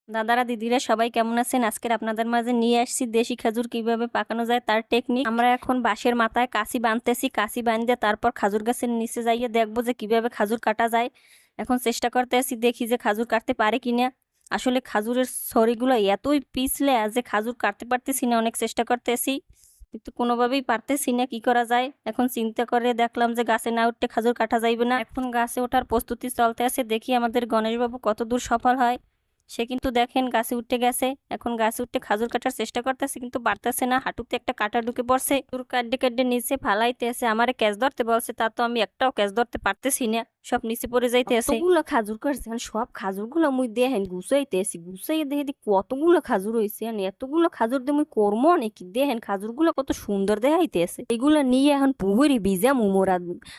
দাদারা দিদিরা সবাই কেমন আছেন? আজকের আপনাদের মাঝে নিয়ে আসছি দেশি খেজুর কিভাবে পাকানো যায় তার টেকনিক। আমরা এখন বাঁশের মাথায় কাশি বাঁধতেছি, কাশি বাঁধতে তারপর খাজুর গাছের নিচে যাইয়ে দেখবো যে কিভাবে খাজুর কাটা যায়। এখন চেষ্টা করতে আসি, দেখি যে খাজুর কাটতে পারে কিনা। আসলে খাজুরের ছড়িগুলো এতই পিছলে যে খাজুর কাটতে পারতেছি না, অনেক চেষ্টা করতে আসি কিন্তু কোনোভাবেই পারতেছি না। কি করা যায়? এখন চিন্তা করে দেখলাম যে গাছে না উঠতে খাজুর কাটা যাইবে না। এখন গাছে ওঠার প্রস্তুতি চলতে আছে, দেখি আমাদের গণেশবাবু কত দূর সফল হয়। সে কিন্তু দেখেন গাছে উঠতে গেছে। এখন গাছে উঠতে খাজুর কাটার চেষ্টা করতেছে কিন্তু পারতেছে না, হাঁটুতে একটা কাটা ঢুকে পড়ছে। খাজুর কাটতে কাটতে নিচে ফালাইতেছে, আমারে ক্যাচ ধরতে বলছে, তা তো আমি একটাও ক্যাচ ধরতে পারতেছি না, সব নিচে পড়ে যাইতেছে। কতগুলো খাজুর কাটছে, সব খাজুরগুলো মুই দেখেন গুছাইতেছি, গুছাইয়ে দেখি কতগুলো খাজুর হয়েছে। এতগুলো খাজুর দিয়ে মুই করবো নাকি? দেখেন খাজুরগুলো কত সুন্দর দেখাইতেছে। এগুলো নিয়ে এখন পুকুরি ভিজামু মোরা।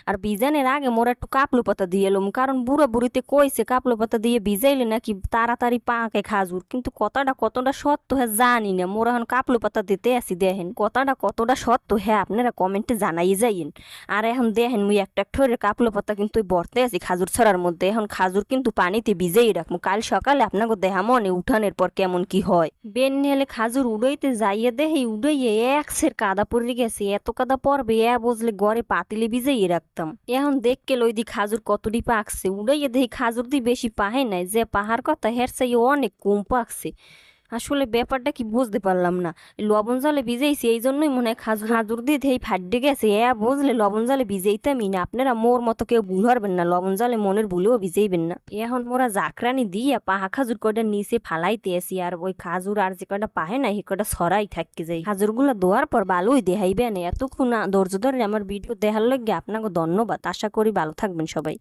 আর ভিজানোর আগে মোরা একটু কাপলু পাতা দিয়ে এলাম, কারণ বুড়া বুড়িতে কইছে কাপলু পাতা দিয়ে ভিজাইলে নাকি তাড়াতাড়ি পাকে খাজুর। কিন্তু কথাটা কতটা সত্য হ্যাঁ জানি না, মোরা এখন কাপলু পাতা দিতে আসি। দেখেন কথাটা কতটা সত্য হ্যাঁ আপনারা কমেন্টে জানাই যাইন। আর এখন দেখেন মুই একটা একটা কাপলু পাতা কিন্তু বর্তে আছি খাজুর ছড়ার মধ্যে। এখন খাজুর কিন্তু পানিতে ভিজেই রাখবো, কাল সকালে আপনাকে দেখা মনে উঠানের পর কেমন কি হয়। বেন নেলে খাজুর উড়াইতে যাইয়ে দেখি উড়াইয়ে একসের কাদা পড়ে গেছে। এত কাদা পড়বে বুঝলে ঘরে পাতিলে ভিজাইয়ে রাখতাম। এখন দেখকে লই দি খাজুর কতটি পাকছে। উড়াইয়ে দেখি খাজুর দি বেশি পাহে নাই, যে পাহাড় কথা হের চাই অনেক কম পাকছে। আসলে ব্যাপারটা কি বুঝতে পারলাম না। লবণ জলে ভিজাইছি এই জন্যই মনে হয় খাজুর খাজুর দিয়ে ধেই ফাটে গেছে। বুঝলে লবণ জলে ভিজাইতামই না। আপনারা মোর মতো কেউ ভুল হারবেন না, লবণ জলে মনের ভুলেও ভিজাইবেন না। এখন মোরা জাকরানি দিয়ে পাহা খাজুর কয়টা নিচে ফালাইতে আসি, আর ওই খাজুর আর যে কয়টা পাহে না সে কয়টা ছড়াই থাকি যাই। খাজুর গুলা দোয়ার পর ভালোই দেখাইবেন। এতক্ষণ ধৈর্য ধরে আমার ভিডিও দেখার লাগে আপনাকে ধন্যবাদ। আশা করি ভালো থাকবেন সবাই।